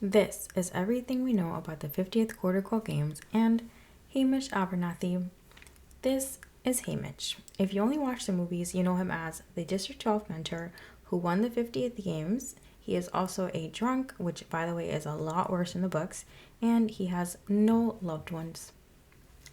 This is everything we know about the 50th Quarter Quell Games and Haymitch Abernathy. This is Haymitch. If you only watch the movies, you know him as the District 12 mentor who won the 50th Games. He is also a drunk, which by the way is a lot worse in the books, and he has no loved ones.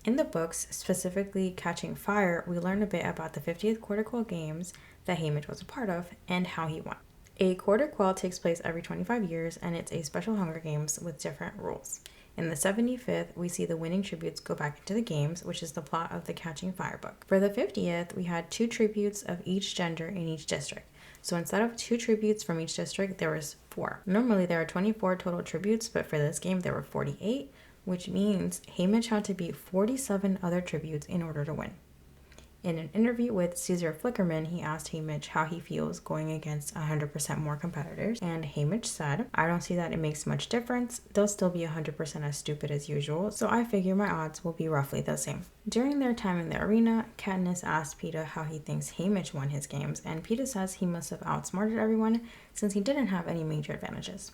In the books, specifically Catching Fire, we learn a bit about the 50th Quarter Quell Games that Haymitch was a part of and how he won. A Quarter Quell takes place every 25 years, and it's a special Hunger Games with different rules. In the 75th, we see the winning tributes go back into the games, which is the plot of the Catching Fire book. For the 50th, we had 2 tributes of each gender in each district. So instead of 2 tributes from each district, there was 4. Normally there are 24 total tributes, but for this game there were 48, which means Haymitch had to beat 47 other tributes in order to win. In an interview with Caesar Flickerman, he asked Haymitch how he feels going against 100% more competitors, and Haymitch said, "I don't see that it makes much difference. They'll still be 100% as stupid as usual, so I figure my odds will be roughly the same." During their time in the arena, Katniss asked Peeta how he thinks Haymitch won his games, and Peeta says he must have outsmarted everyone since he didn't have any major advantages.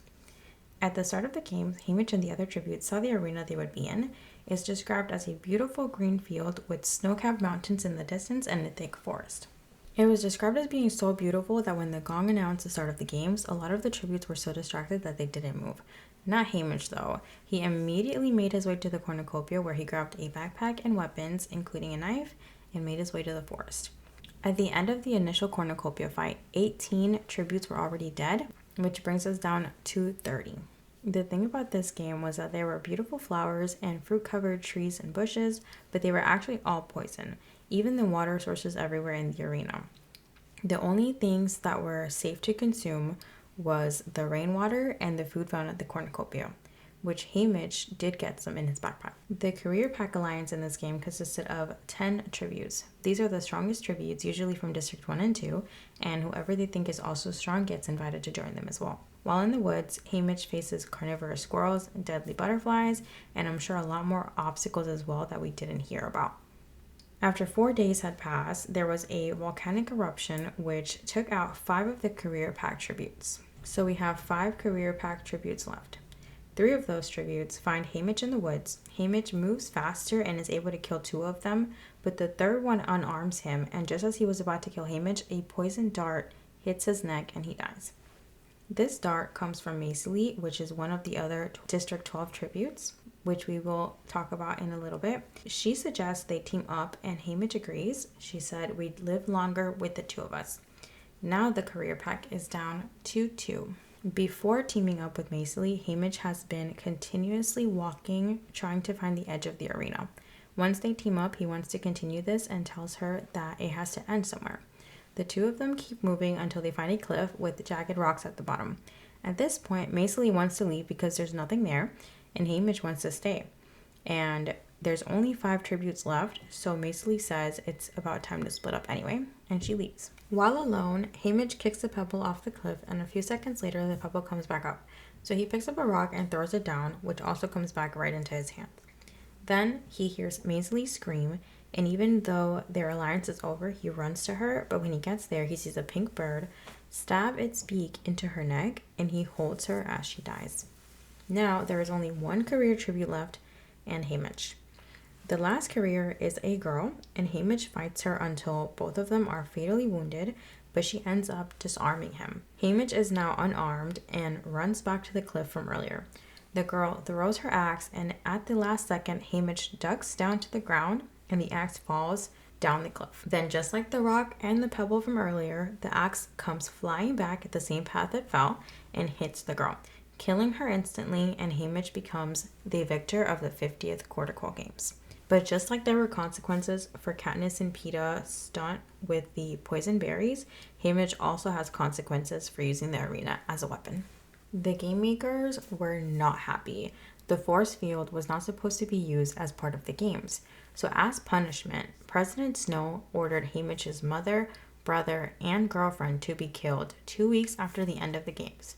At the start of the games, Haymitch and the other tributes saw the arena they would be in. It's described as a beautiful green field with snow-capped mountains in the distance and a thick forest. It was described as being so beautiful that when the gong announced the start of the games, a lot of the tributes were so distracted that they didn't move. Not Haymitch though. He immediately made his way to the cornucopia where he grabbed a backpack and weapons, including a knife, and made his way to the forest. At the end of the initial cornucopia fight, 18 tributes were already dead, which brings us down to 30. The thing about this game was that there were beautiful flowers and fruit-covered trees and bushes, but they were actually all poison, even the water sources everywhere in the arena. The only things that were safe to consume was the rainwater and the food found at the cornucopia, which Haymitch did get some in his backpack. The Career Pack Alliance in this game consisted of 10 tributes. These are the strongest tributes, usually from District 1 and 2, and whoever they think is also strong gets invited to join them as well. While in the woods, Haymitch faces carnivorous squirrels, deadly butterflies, and I'm sure a lot more obstacles as well that we didn't hear about. After 4 days had passed, there was a volcanic eruption which took out 5 of the Career Pack tributes. So we have 5 Career Pack tributes left. 3 of those tributes find Haymitch in the woods. Haymitch moves faster and is able to kill 2 of them, but the third one unarms him, and just as he was about to kill Haymitch, a poison dart hits his neck and he dies. This dart comes from Maysilee, which is one of the other District 12 tributes, which we will talk about in a little bit. She suggests they team up, and Haymitch agrees. She said, "We'd live longer with the 2 of us." Now the Career Pack is down to 2. Before teaming up with Maysilee, Haymitch has been continuously walking, trying to find the edge of the arena. Once they team up, he wants to continue this and tells her that it has to end somewhere. The 2 of them keep moving until they find a cliff with jagged rocks at the bottom. At this point, Maysilee wants to leave because there's nothing there, and Haymitch wants to stay. And there's only 5 tributes left, so Maysilee says it's about time to split up anyway, and she leaves. While alone, Haymitch kicks a pebble off the cliff, and a few seconds later, the pebble comes back up. So he picks up a rock and throws it down, which also comes back right into his hand. Then he hears Maysilee scream, and even though their alliance is over, he runs to her, but when he gets there, he sees a pink bird stab its beak into her neck, and he holds her as she dies. Now, there is only 1 career tribute left, and Haymitch. The last career is a girl, and Haymitch fights her until both of them are fatally wounded, but she ends up disarming him. Haymitch is now unarmed and runs back to the cliff from earlier. The girl throws her axe, and at the last second, Haymitch ducks down to the ground, and the axe falls down the cliff. Then, just like the rock and the pebble from earlier, the axe comes flying back at the same path it fell and hits the girl, killing her instantly, and Haymitch becomes the victor of the 50th Quarter Quell Games. But just like there were consequences for Katniss and Peeta's stunt with the poison berries, Haymitch also has consequences for using the arena as a weapon. The game makers were not happy. The force field was not supposed to be used as part of the games. So as punishment, President Snow ordered Haymitch's mother, brother, and girlfriend to be killed 2 weeks after the end of the games.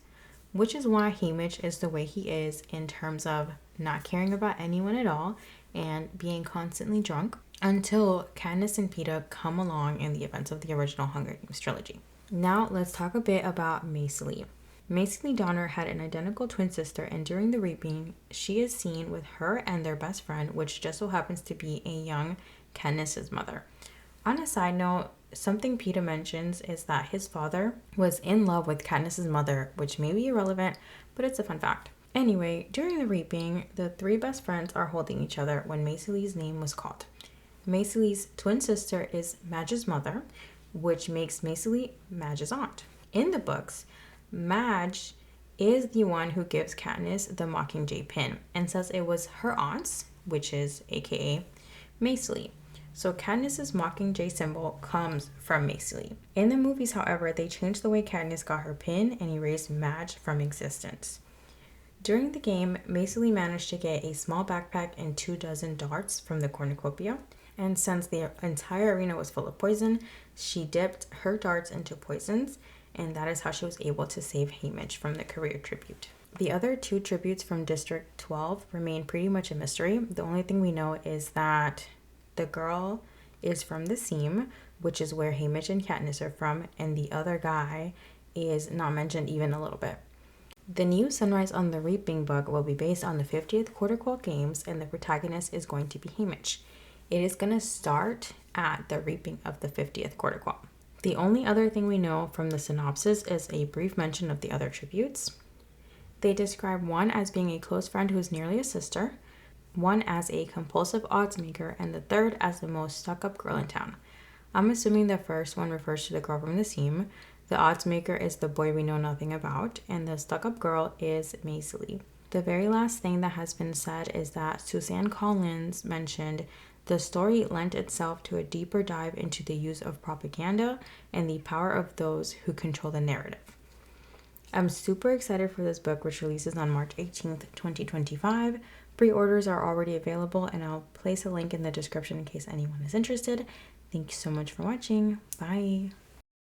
Which is why Haymitch is the way he is in terms of not caring about anyone at all and being constantly drunk until Katniss and Peeta come along in the events of the original Hunger Games trilogy. Now let's talk a bit about Maysilee. Macy Lee Donner had an identical twin sister, and during the reaping, she is seen with her and their best friend, which just so happens to be a young Katniss's mother. On a side note, something Peeta mentions is that his father was in love with Katniss's mother, which may be irrelevant, but it's a fun fact. Anyway, during the reaping, the three best friends are holding each other when Macy Lee's name was called. Macy Lee's twin sister is Madge's mother, which makes Macy Lee Madge's aunt. In the books, Madge is the one who gives Katniss the Mockingjay pin and says it was her aunt's, which is aka Macy Lee. So Katniss's Mockingjay symbol comes from Macy Lee. In the movies, however, they changed the way Katniss got her pin and erased Madge from existence. During the game, Macy Lee managed to get a small backpack and 24 darts from the cornucopia. And since the entire arena was full of poison, she dipped her darts into poisons, and that is how she was able to save Haymitch from the career tribute. The other two tributes from District 12 remain pretty much a mystery. The only thing we know is that the girl is from the Seam, which is where Haymitch and Katniss are from, and the other guy is not mentioned even a little bit. The new Sunrise on the Reaping book will be based on the 50th Quarter Quell Games, and the protagonist is going to be Haymitch. It is going to start at the reaping of the 50th Quarter Quell. The only other thing we know from the synopsis is a brief mention of the other tributes. They describe one as being a close friend who is nearly a sister, one as a compulsive odds maker, and the third as the most stuck-up girl in town. I'm assuming the first one refers to the girl from the Seam, the odds maker is the boy we know nothing about, and the stuck-up girl is Macy Lee. The very last thing that has been said is that Suzanne Collins mentioned the story lent itself to a deeper dive into the use of propaganda and the power of those who control the narrative. I'm super excited for this book, which releases on March 18th, 2025. Pre-orders are already available, and I'll place a link in the description in case anyone is interested. Thank you so much for watching. Bye.